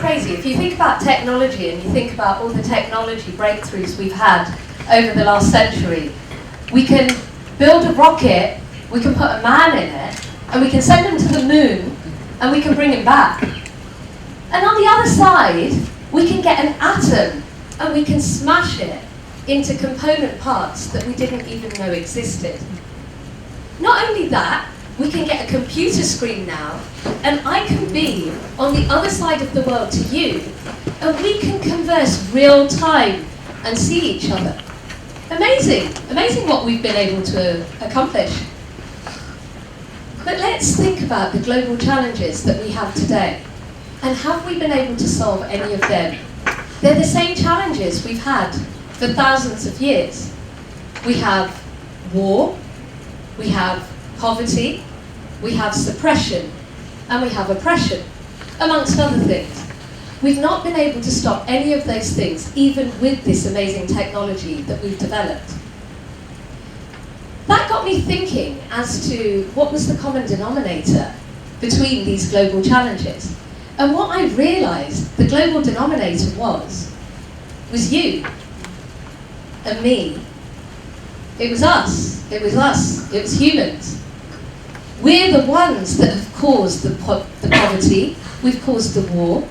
crazy. If you think about technology and you think about all the technology breakthroughs we've had over the last century, we can build a rocket, we can put a man in it, and we can send him to the moon, and we can bring him back. And on the other side, we can get an atom, and we can smash it into component parts that we didn't even know existed. Not only that, we can get a computer screen now, and I can be on the other side of the world to you, and we can converse real time and see each other. Amazing, amazing what we've been able to accomplish. But let's think about the global challenges that we have today. And have we been able to solve any of them? They're the same challenges we've had for thousands of years. We have war, we have poverty, we have suppression, and we have oppression, amongst other things. We've not been able to stop any of those things, even with this amazing technology that we've developed. That got me thinking as to what was the common denominator between these global challenges. And what I realized the global denominator was you and me. It was us, it was humans. We're the ones that have caused the poverty, we've caused the war,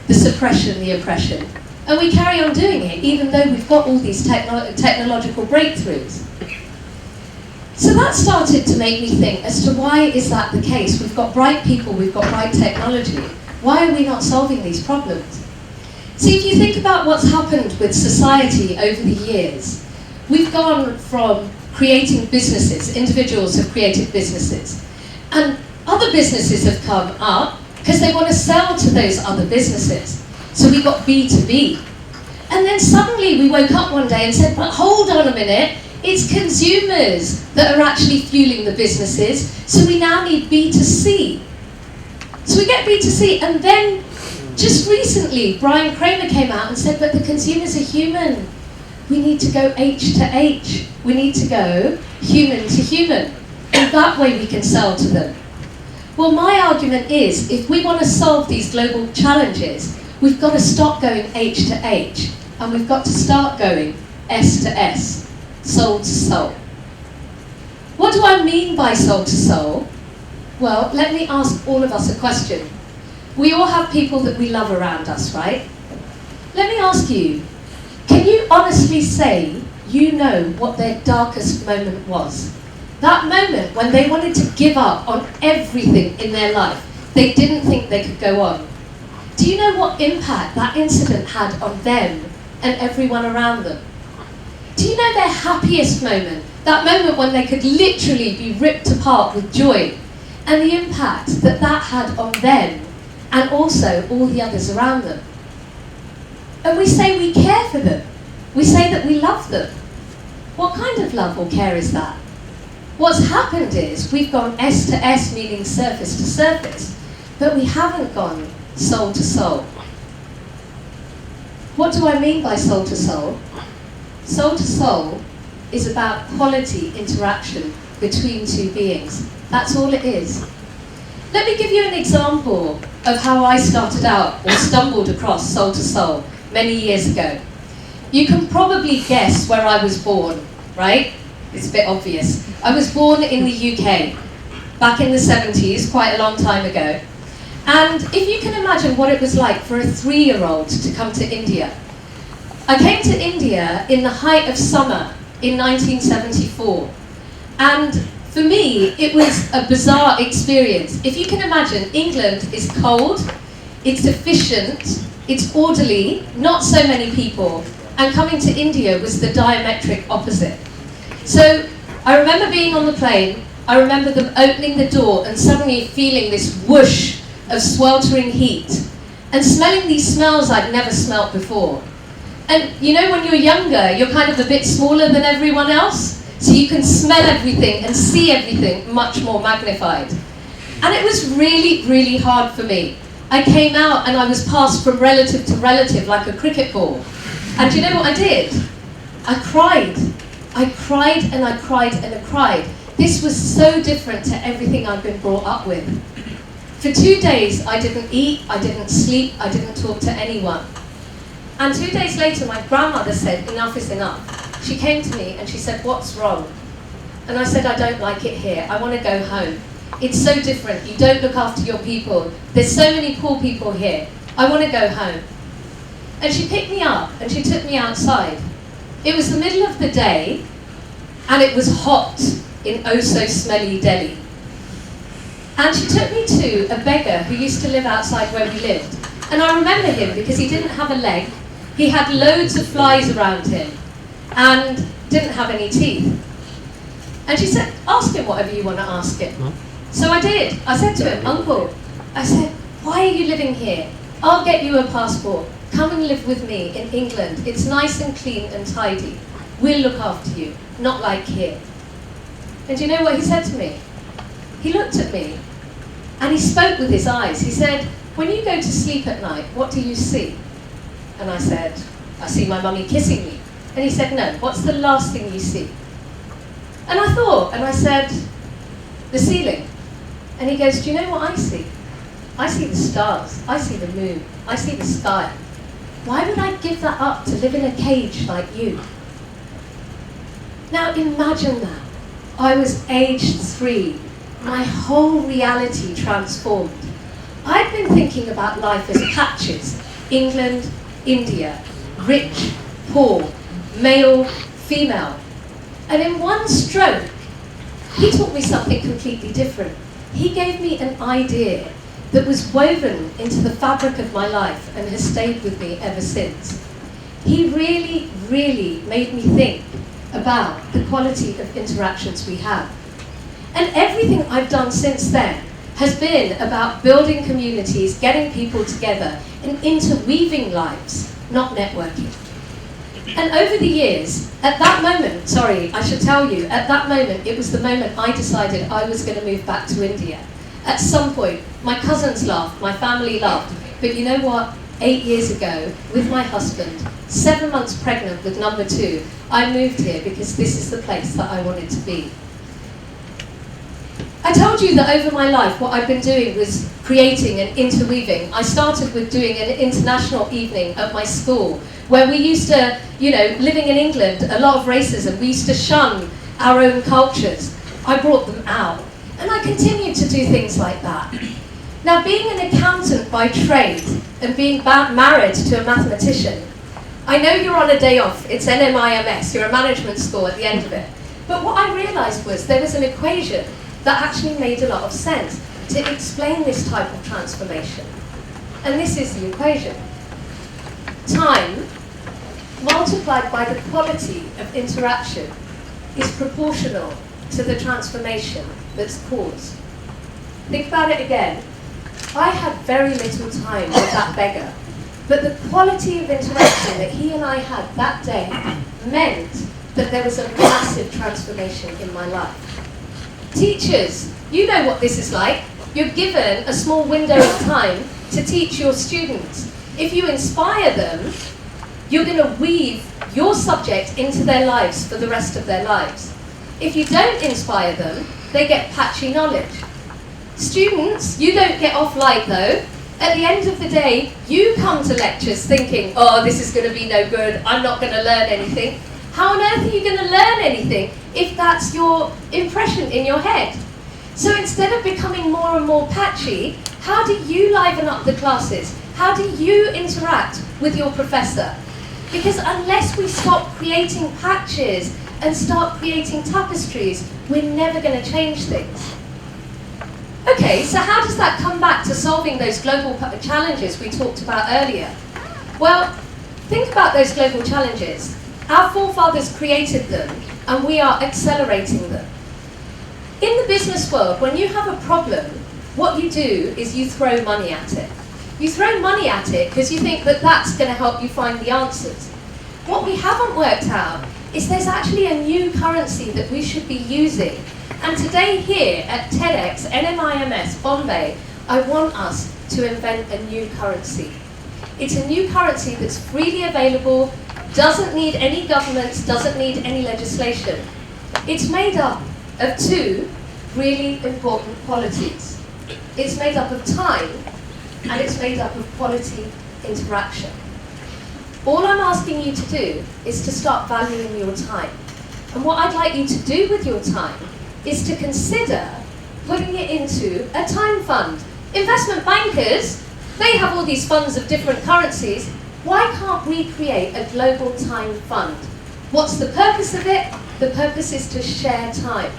the suppression, the oppression, and we carry on doing it even though we've got all these technological breakthroughs. So that started to make me think as to why is that the case? We've got bright people, we've got bright technology. Why are we not solving these problems? See, if you think about what's happened with society over the years, we've gone from creating businesses, individuals have created businesses, and other businesses have come up because they want to sell to those other businesses. So we got B2B. And then suddenly we woke up one day and said, but hold on a minute, it's consumers that are actually fueling the businesses, so we now need B2C. So we get B2C, and then just recently, Brian Kramer came out and said, but the consumers are human. We need to go H to H. We need to go human to human. And that way we can sell to them. Well, my argument is, if we want to solve these global challenges, we've got to stop going H to H, and we've got to start going S to S, soul to soul. What do I mean by soul to soul? Well, let me ask all of us a question. We all have people that we love around us, right? Let me ask you, can you honestly say you know what their darkest moment was? That moment when they wanted to give up on everything in their life. They didn't think they could go on. Do you know what impact that incident had on them and everyone around them? Do you know their happiest moment? That moment when they could literally be ripped apart with joy, and the impact that that had on them and also all the others around them. And we say we care for them. We say that we love them. What kind of love or care is that? What's happened is we've gone S to S, meaning surface to surface, but we haven't gone soul to soul. What do I mean by soul to soul? Soul to soul is about quality interaction between two beings. That's all it is. Let me give you an example of how I started out or stumbled across soul to soul many years ago. You can probably guess where I was born, right? It's a bit obvious. I was born in the UK, back in the 70s, quite a long time ago. And if you can imagine what it was like for a 3-year-old to come to India. I came to India in the height of summer in 1974. And for me, it was a bizarre experience. If you can imagine, England is cold, it's efficient, it's orderly, not so many people, and coming to India was the diametric opposite. So I remember being on the plane, I remember them opening the door and suddenly feeling this whoosh of sweltering heat and smelling these smells I'd never smelt before. And you know, when you're younger, you're kind of a bit smaller than everyone else, so you can smell everything and see everything much more magnified. And it was really, really hard for me. I came out and I was passed from relative to relative like a cricket ball. And do you know what I did? I cried. I cried and I cried and I cried. This was so different to everything I'd been brought up with. For 2 days, I didn't eat, I didn't sleep, I didn't talk to anyone. And 2 days later, my grandmother said, enough is enough. She came to me and she said, what's wrong? And I said, I don't like it here. I want to go home. It's so different. You don't look after your people. There's so many poor people here. I want to go home. And she picked me up and she took me outside. It was the middle of the day and it was hot in oh so smelly Delhi. And she took me to a beggar who used to live outside where we lived. And I remember him because he didn't have a leg. He had loads of flies around him and didn't have any teeth. And she said, ask him whatever you want to ask him. So I did. I said to him, Uncle, I said, why are you living here? I'll get you a passport. Come and live with me in England. It's nice and clean and tidy. We'll look after you, not like here. And do you know what he said to me? He looked at me and he spoke with his eyes. He said, when you go to sleep at night, what do you see? And I said, I see my mummy kissing me. And he said, no, what's the last thing you see? And I thought, and I said, the ceiling. And he goes, do you know what I see? I see the stars, I see the moon, I see the sky. Why would I give that up to live in a cage like you? Now imagine that. I was aged 3. My whole reality transformed. I'd been thinking about life as patches. England, India, rich, poor, male, female. And in one stroke, he taught me something completely different. He gave me an idea that was woven into the fabric of my life and has stayed with me ever since. He really, really made me think about the quality of interactions we have. And everything I've done since then has been about building communities, getting people together, and interweaving lives, not networking. And over the years, at that moment, sorry, I should tell you, at that moment, it was the moment I decided I was going to move back to India. At some point, my cousins laughed, my family laughed, but you know what? 8 years ago, with my husband, 7 months pregnant with number 2, I moved here because this is the place that I wanted to be. I told you that over my life, what I've been doing was creating and interweaving. I started with doing an international evening at my school, where we used to, living in England, a lot of racism, we used to shun our own cultures. I brought them out. And I continued to do things like that. Now, being an accountant by trade and being married to a mathematician, I know you're on a day off, it's NMIMS, you're a management school at the end of it. But what I realized was there was an equation that actually made a lot of sense to explain this type of transformation. And this is the equation. Time multiplied by the quality of interaction is proportional to the transformation that's caused. Think about it again. I had very little time with that beggar, but the quality of interaction that he and I had that day meant that there was a massive transformation in my life. Teachers, you know what this is like. You're given a small window of time to teach your students. If you inspire them, you're going to weave your subject into their lives for the rest of their lives. If you don't inspire them, they get patchy knowledge. Students, you don't get off light though. At the end of the day, you come to lectures thinking, oh, this is going to be no good, I'm not going to learn anything. How on earth are you going to learn anything if that's your impression in your head? So instead of becoming more and more patchy, how do you liven up the classes? How do you interact with your professor? Because unless we stop creating patches and start creating tapestries, we're never going to change things. Okay, so how does that come back to solving those global challenges we talked about earlier? Well, think about those global challenges. Our forefathers created them, and we are accelerating them. In the business world, when you have a problem, what you do is you throw money at it. You throw money at it because you think that that's going to help you find the answers. What we haven't worked out is there's actually a new currency that we should be using. And today here at TEDxNMIMS Bombay, I want us to invent a new currency. It's a new currency that's freely available, doesn't need any governments, doesn't need any legislation. It's made up of 2 really important qualities. It's made up of time, and it's made up of quality interaction. All I'm asking you to do is to start valuing your time. And what I'd like you to do with your time is to consider putting it into a time fund. Investment bankers, they have all these funds of different currencies. Why can't we create a global time fund? What's the purpose of it? The purpose is to share time.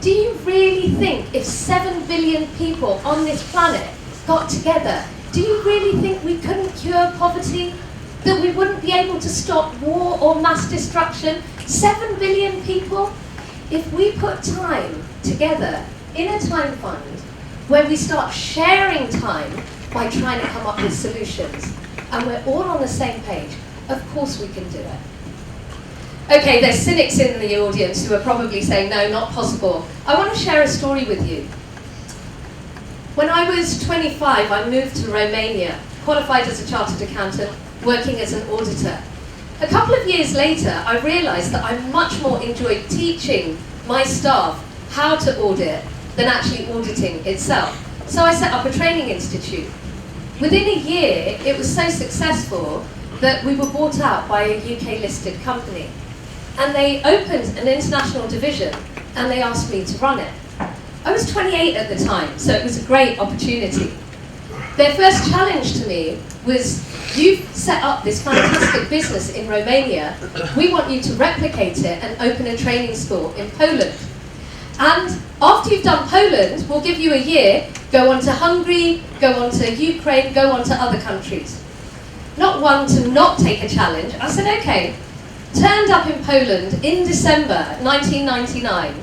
Do you really think if 7 billion people on this planet got together, do you really think we couldn't cure poverty? That we wouldn't be able to stop war or mass destruction? 7 billion people? If we put time together in a time fund where we start sharing time by trying to come up with solutions, and we're all on the same page, of course we can do it. Okay, there's cynics in the audience who are probably saying, no, not possible. I want to share a story with you. When I was 25, I moved to Romania, qualified as a chartered accountant, working as an auditor. A couple of years later, I realized that I much more enjoyed teaching my staff how to audit than actually auditing itself. So I set up a training institute. Within a year, it was so successful that we were bought out by a UK-listed company. And they opened an international division, and they asked me to run it. I was 28 at the time, so it was a great opportunity. Their first challenge to me was, you've set up this fantastic business in Romania, we want you to replicate it and open a training school in Poland. And after you've done Poland, we'll give you a year, go on to Hungary, go on to Ukraine, go on to other countries. Not one to not take a challenge. I said, okay. Turned up in Poland in December 1999,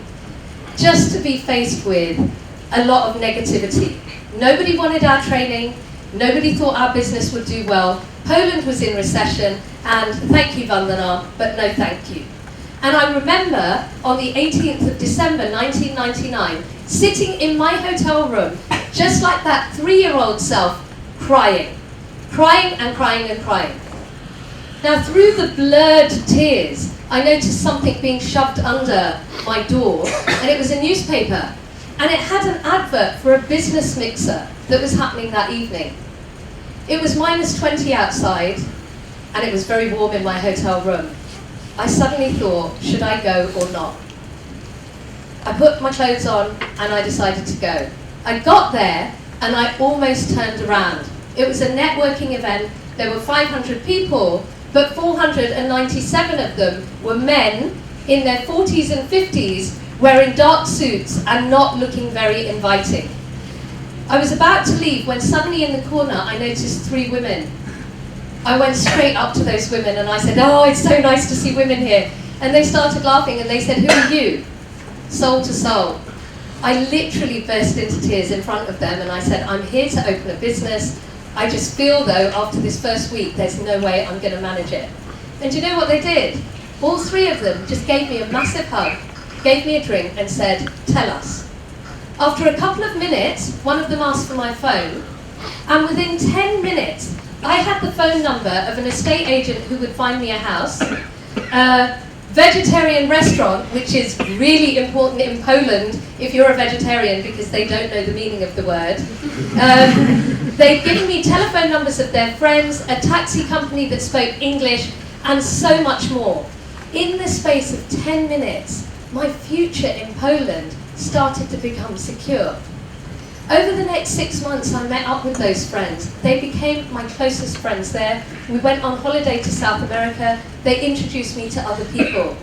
just to be faced with a lot of negativity. Nobody wanted our training, nobody thought our business would do well. Poland was in recession, and thank you, Vandana, but no thank you. And I remember on the 18th of December 1999, sitting in my hotel room, just like that 3-year-old self, crying. Crying and crying and crying. Now, through the blurred tears, I noticed something being shoved under my door, and it was a newspaper. And it had an advert for a business mixer that was happening that evening. It was -20 outside, and it was very warm in my hotel room. I suddenly thought, should I go or not? I put my clothes on, and I decided to go. I got there, and I almost turned around. It was a networking event. There were 500 people, but 497 of them were men in their 40s and 50s, wearing dark suits and not looking very inviting. I was about to leave when suddenly in the corner I noticed 3 women. I went straight up to those women and I said, oh, it's so nice to see women here. And they started laughing and they said, who are you? Soul to soul. I literally burst into tears in front of them and I said, I'm here to open a business. I just feel though, after this first week, there's no way I'm going to manage it. And do you know what they did? All 3 of them just gave me a massive hug, gave me a drink and said, tell us. After a couple of minutes, one of them asked for my phone, and within 10 minutes, I had the phone number of an estate agent who would find me a house, a vegetarian restaurant, which is really important in Poland if you're a vegetarian because they don't know the meaning of the word. They'd given me telephone numbers of their friends, a taxi company that spoke English, and so much more. In the space of 10 minutes, my future in Poland started to become secure. Over the next 6 months, I met up with those friends. They became my closest friends there. We went on holiday to South America. They introduced me to other people.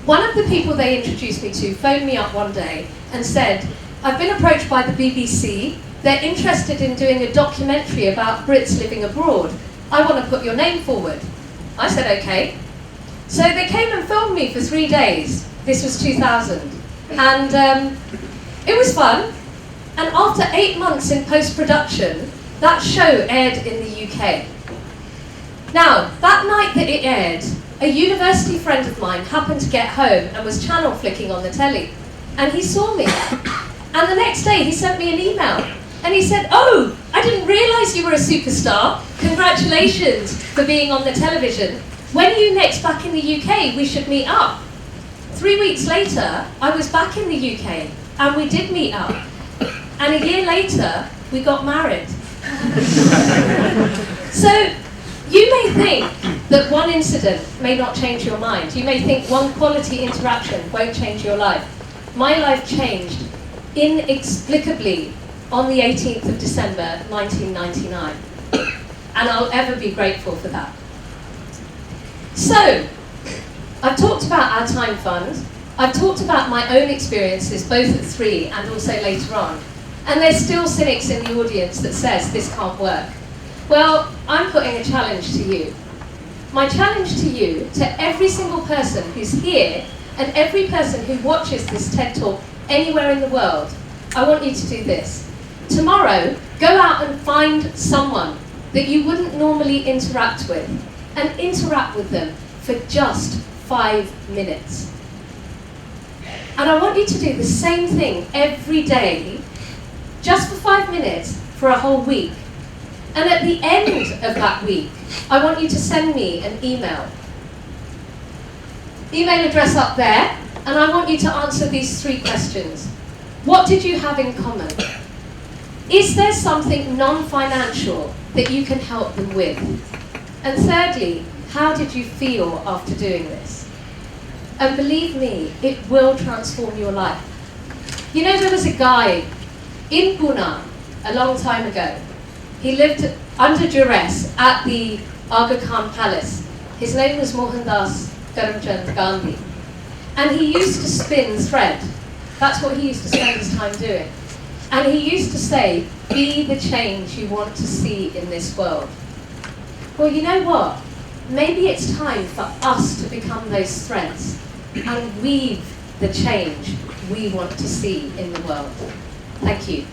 One of the people they introduced me to phoned me up one day and said, I've been approached by the BBC. They're interested in doing a documentary about Brits living abroad. I want to put your name forward. I said, okay. So they came and filmed me for 3 days. This was 2000. And it was fun. And after 8 months in post-production, that show aired in the UK. Now, that night that it aired, a university friend of mine happened to get home and was channel flicking on the telly. And he saw me. And the next day, he sent me an email. And he said, oh, I didn't realise you were a superstar. Congratulations for being on the television. When are you next back in the UK? We should meet up. 3 weeks later, I was back in the UK, and we did meet up. And a year later, we got married. So you may think that one incident may not change your mind. You may think one quality interaction won't change your life. My life changed inexplicably on the 18th of December, 1999. And I'll ever be grateful for that. So, I've talked about our time fund. I've talked about my own experiences, both at 3 and also later on. And there's still cynics in the audience that says this can't work. Well, I'm putting a challenge to you. My challenge to you, to every single person who's here, and every person who watches this TED Talk anywhere in the world, I want you to do this. Tomorrow, go out and find someone that you wouldn't normally interact with, and interact with them for just 5 minutes. And I want you to do the same thing every day, just for 5 minutes, for a whole week. And at the end of that week, I want you to send me an email. Email address up there, and I want you to answer these 3 questions. What did you have in common? Is there something non-financial that you can help them with? And thirdly, how did you feel after doing this? And believe me, it will transform your life. You know, there was a guy in Pune a long time ago. He lived under duress at the Aga Khan Palace. His name was Mohandas Karamchand Gandhi. And he used to spin thread. That's what he used to spend his time doing. And he used to say, be the change you want to see in this world. Well, you know what? Maybe it's time for us to become those threads and weave the change we want to see in the world. Thank you.